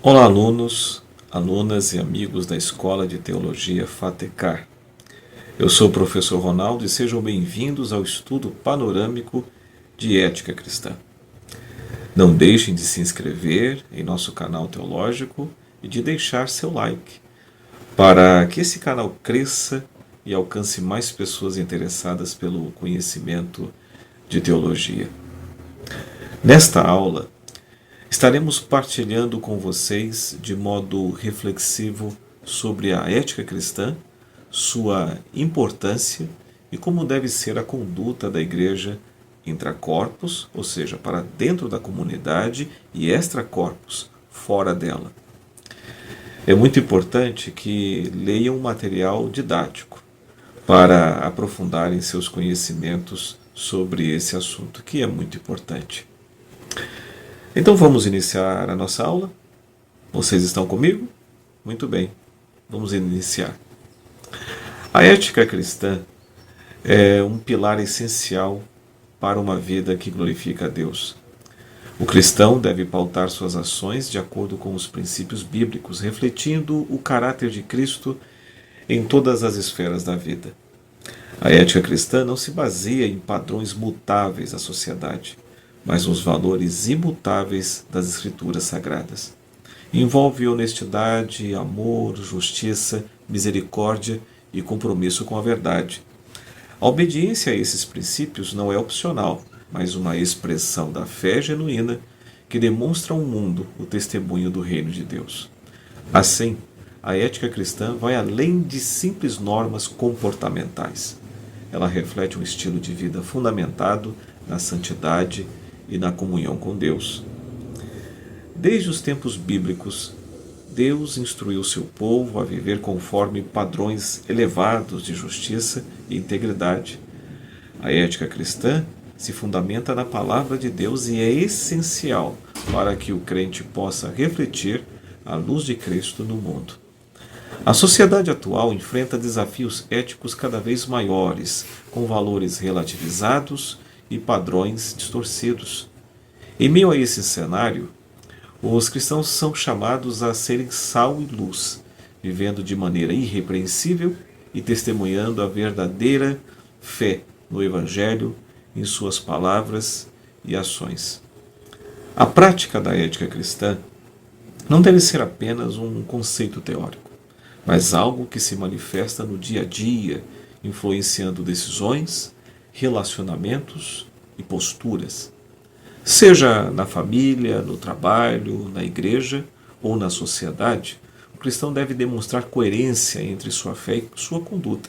Olá, alunos, alunas e amigos da Escola de Teologia FATECAR. Eu sou o professor Ronaldo e sejam bem-vindos ao estudo panorâmico de Ética Cristã. Não deixem de se inscrever em nosso canal teológico e de deixar seu like, para que esse canal cresça e alcance mais pessoas interessadas pelo conhecimento de teologia. Nesta aula, estaremos partilhando com vocês de modo reflexivo sobre a ética cristã, sua importância e como deve ser a conduta da igreja intracorpus, ou seja, para dentro da comunidade, e extracorpus, fora dela. É muito importante que leiam um material didático para aprofundarem seus conhecimentos sobre esse assunto, que é muito importante. Então vamos iniciar a nossa aula? Vocês estão comigo? Muito bem, vamos iniciar. A ética cristã é um pilar essencial para uma vida que glorifica a Deus. O cristão deve pautar suas ações de acordo com os princípios bíblicos, refletindo o caráter de Cristo em todas as esferas da vida. A ética cristã não se baseia em padrões mutáveis da sociedade, mas nos valores imutáveis das Escrituras Sagradas. Envolve honestidade, amor, justiça, misericórdia e compromisso com a verdade. A obediência a esses princípios não é opcional, mas uma expressão da fé genuína que demonstra ao mundo o testemunho do reino de Deus. Assim, a ética cristã vai além de simples normas comportamentais. Ela reflete um estilo de vida fundamentado na santidade e na comunhão com Deus. Desde os tempos bíblicos, Deus instruiu seu povo a viver conforme padrões elevados de justiça e integridade. A ética cristã se fundamenta na palavra de Deus e é essencial para que o crente possa refletir a luz de Cristo no mundo. A sociedade atual enfrenta desafios éticos cada vez maiores, com valores relativizados e padrões distorcidos. Em meio a esse cenário, os cristãos são chamados a serem sal e luz, vivendo de maneira irrepreensível e testemunhando a verdadeira fé no Evangelho em suas palavras e ações. A prática da ética cristã não deve ser apenas um conceito teórico, mas algo que se manifesta no dia a dia, influenciando decisões, relacionamentos e posturas. Seja na família, no trabalho, na igreja ou na sociedade, o cristão deve demonstrar coerência entre sua fé e sua conduta.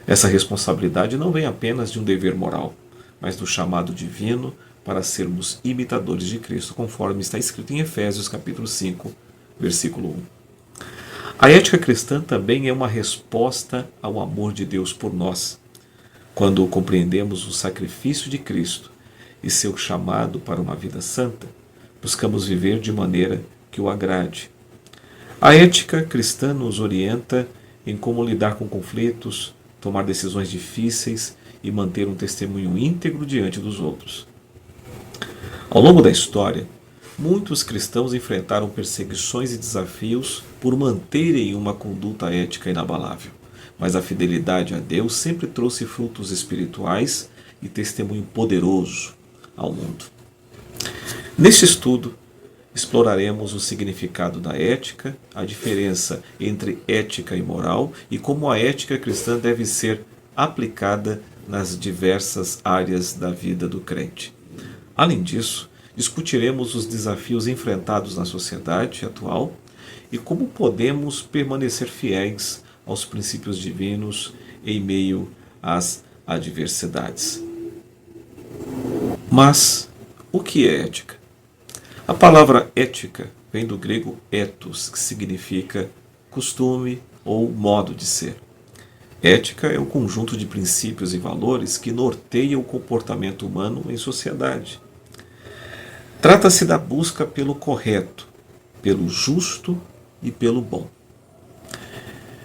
Essa responsabilidade não vem apenas de um dever moral, mas do chamado divino para sermos imitadores de Cristo, conforme está escrito em Efésios capítulo 5, versículo 1. A ética cristã também é uma resposta ao amor de Deus por nós. Quando compreendemos o sacrifício de Cristo e seu chamado para uma vida santa, buscamos viver de maneira que o agrade. A ética cristã nos orienta em como lidar com conflitos, tomar decisões difíceis e manter um testemunho íntegro diante dos outros. Ao longo da história, muitos cristãos enfrentaram perseguições e desafios por manterem uma conduta ética inabalável, mas a fidelidade a Deus sempre trouxe frutos espirituais e testemunho poderoso ao mundo. Neste estudo, exploraremos o significado da ética, a diferença entre ética e moral e como a ética cristã deve ser aplicada nas diversas áreas da vida do crente. Além disso, discutiremos os desafios enfrentados na sociedade atual e como podemos permanecer fiéis aos princípios divinos em meio às adversidades. Mas, o que é ética? A palavra ética vem do grego ethos, que significa costume ou modo de ser. Ética é um conjunto de princípios e valores que norteia o comportamento humano em sociedade. Trata-se da busca pelo correto, pelo justo e pelo bom.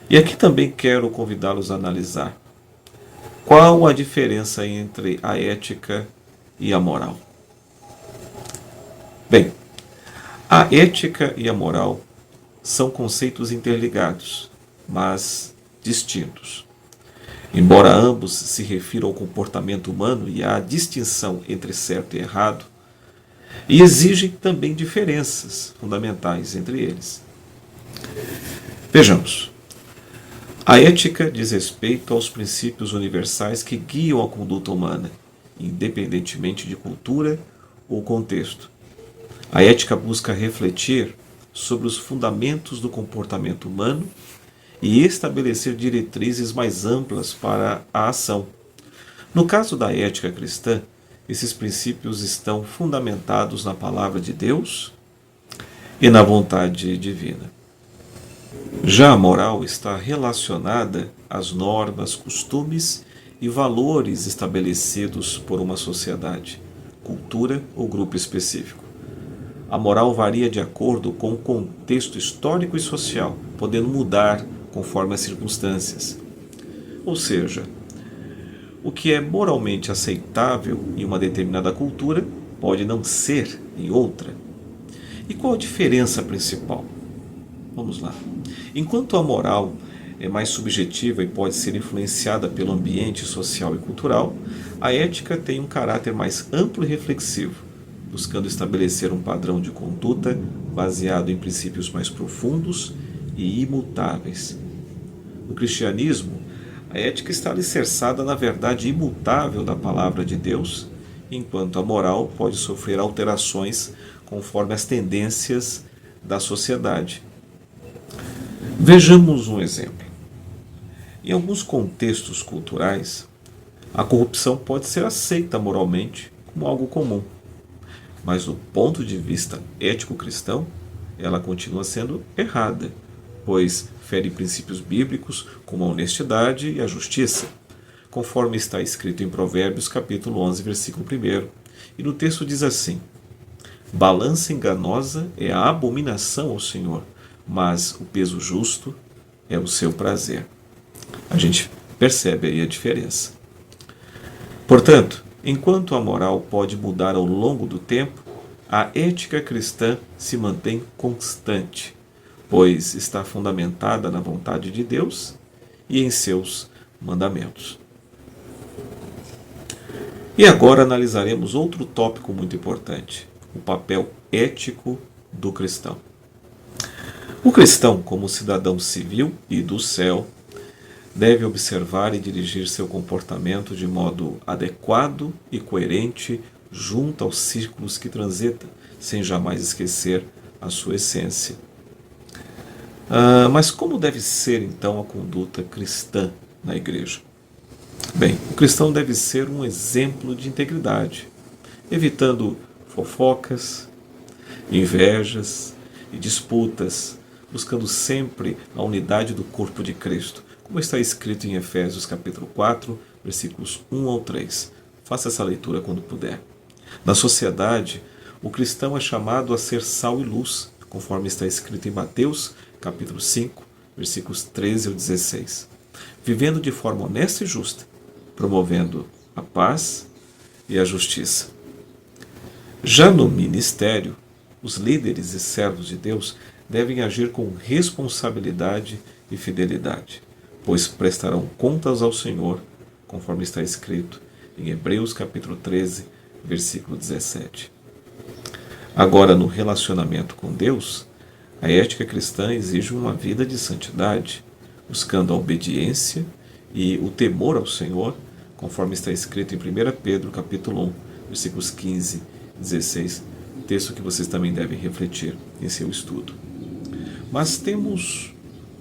E aqui também quero convidá-los a analisar qual a diferença entre a ética e a moral. Bem, A ética e a moral são conceitos interligados, mas distintos. Embora ambos se refiram ao comportamento humano e à distinção entre certo e errado, e exigem também diferenças fundamentais entre eles. Vejamos. A ética diz respeito aos princípios universais que guiam a conduta humana, independentemente de cultura ou contexto. A ética busca refletir sobre os fundamentos do comportamento humano e estabelecer diretrizes mais amplas para a ação. No caso da ética cristã, esses princípios estão fundamentados na palavra de Deus e na vontade divina. Já a moral está relacionada às normas, costumes e valores estabelecidos por uma sociedade, cultura ou grupo específico. A moral varia de acordo com o contexto histórico e social, podendo mudar conforme as circunstâncias. Ou seja, o que é moralmente aceitável em uma determinada cultura pode não ser em outra. E qual a diferença principal? Vamos lá. Enquanto a moral é mais subjetiva e pode ser influenciada pelo ambiente social e cultural, a ética tem um caráter mais amplo e reflexivo, buscando estabelecer um padrão de conduta baseado em princípios mais profundos e imutáveis. No cristianismo, a ética está alicerçada na verdade imutável da palavra de Deus, enquanto a moral pode sofrer alterações conforme as tendências da sociedade. Vejamos um exemplo. Em alguns contextos culturais, a corrupção pode ser aceita moralmente como algo comum, mas do ponto de vista ético-cristão, ela continua sendo errada, pois fere princípios bíblicos como a honestidade e a justiça, conforme está escrito em Provérbios capítulo 11, versículo 1. E no texto diz assim: balança enganosa é a abominação ao Senhor, mas o peso justo é o seu prazer. A gente percebe aí a diferença. Portanto, enquanto a moral pode mudar ao longo do tempo, a ética cristã se mantém constante, pois está fundamentada na vontade de Deus e em seus mandamentos. E agora analisaremos outro tópico muito importante: o papel ético do cristão. O cristão, como cidadão civil e do céu, deve observar e dirigir seu comportamento de modo adequado e coerente junto aos círculos que transita, sem jamais esquecer a sua essência. Mas como deve ser então a conduta cristã na igreja? Bem, o cristão deve ser um exemplo de integridade, evitando fofocas, invejas e disputas, buscando sempre a unidade do corpo de Cristo, como está escrito em Efésios capítulo 4, versículos 1 ao 3. Faça essa leitura quando puder. Na sociedade, o cristão é chamado a ser sal e luz, conforme está escrito em Mateus capítulo 5, versículos 13 ao 16. Vivendo de forma honesta e justa, promovendo a paz e a justiça. Já no ministério, os líderes e servos de Deus devem agir com responsabilidade e fidelidade, pois prestarão contas ao Senhor, conforme está escrito em Hebreus capítulo 13, versículo 17. Agora, no relacionamento com Deus, a ética cristã exige uma vida de santidade, buscando a obediência e o temor ao Senhor, conforme está escrito em 1 Pedro capítulo 1, versículos 15 e 16, texto que vocês também devem refletir em seu estudo. Mas temos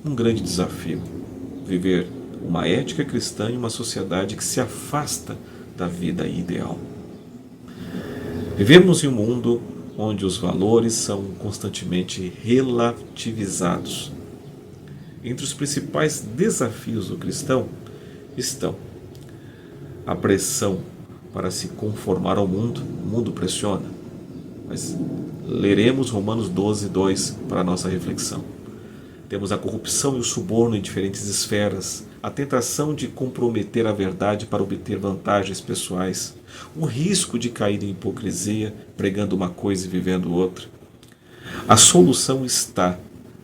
um grande desafio: viver uma ética cristã em uma sociedade que se afasta da vida ideal. Vivemos em um mundo onde os valores são constantemente relativizados. Entre os principais desafios do cristão estão a pressão para se conformar ao mundo. O mundo pressiona. Mas leremos Romanos 12, 2 para a nossa reflexão. Temos a corrupção e o suborno em diferentes esferas, a tentação de comprometer a verdade para obter vantagens pessoais, o risco de cair em hipocrisia, pregando uma coisa e vivendo outra, A solução está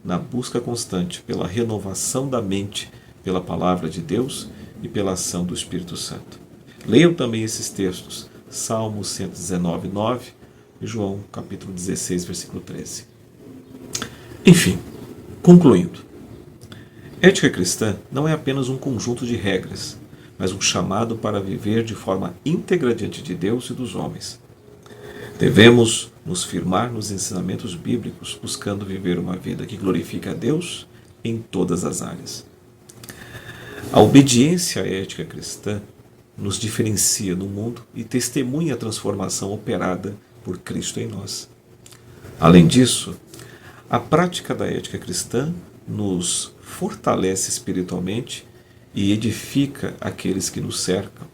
na busca constante pela renovação da mente, pela palavra de Deus e pela ação do Espírito Santo. Leiam também esses textos, Salmo 119, 9 e João capítulo 16, versículo 13. Enfim, concluindo, ética cristã não é apenas um conjunto de regras, mas um chamado para viver de forma íntegra diante de Deus e dos homens. Devemos nos firmar nos ensinamentos bíblicos, buscando viver uma vida que glorifica a Deus em todas as áreas. A obediência à ética cristã nos diferencia no mundo e testemunha a transformação operada por Cristo em nós. Além disso, a prática da ética cristã nos fortalece espiritualmente e edifica aqueles que nos cercam.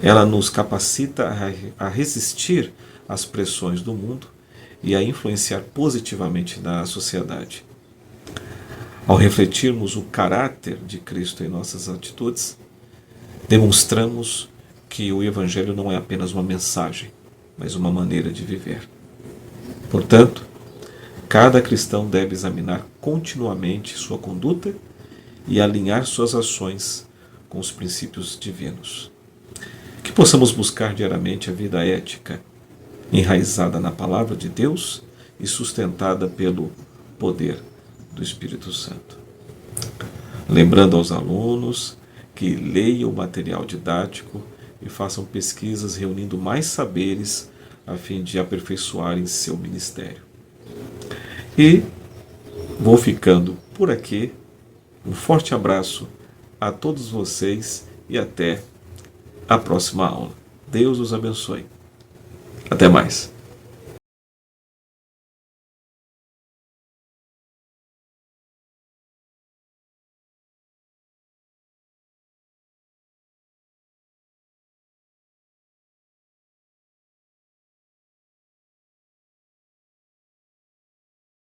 Ela nos capacita a resistir às pressões do mundo e a influenciar positivamente na sociedade. Ao refletirmos o caráter de Cristo em nossas atitudes, demonstramos que o Evangelho não é apenas uma mensagem, mas uma maneira de viver. Portanto, cada cristão deve examinar continuamente sua conduta e alinhar suas ações com os princípios divinos. Que possamos buscar diariamente a vida ética, enraizada na palavra de Deus e sustentada pelo poder do Espírito Santo. Lembrando aos alunos que leiam o material didático e façam pesquisas reunindo mais saberes a fim de aperfeiçoarem seu ministério. E vou ficando por aqui. Um forte abraço a todos vocês e até a próxima aula. Deus os abençoe. Até mais.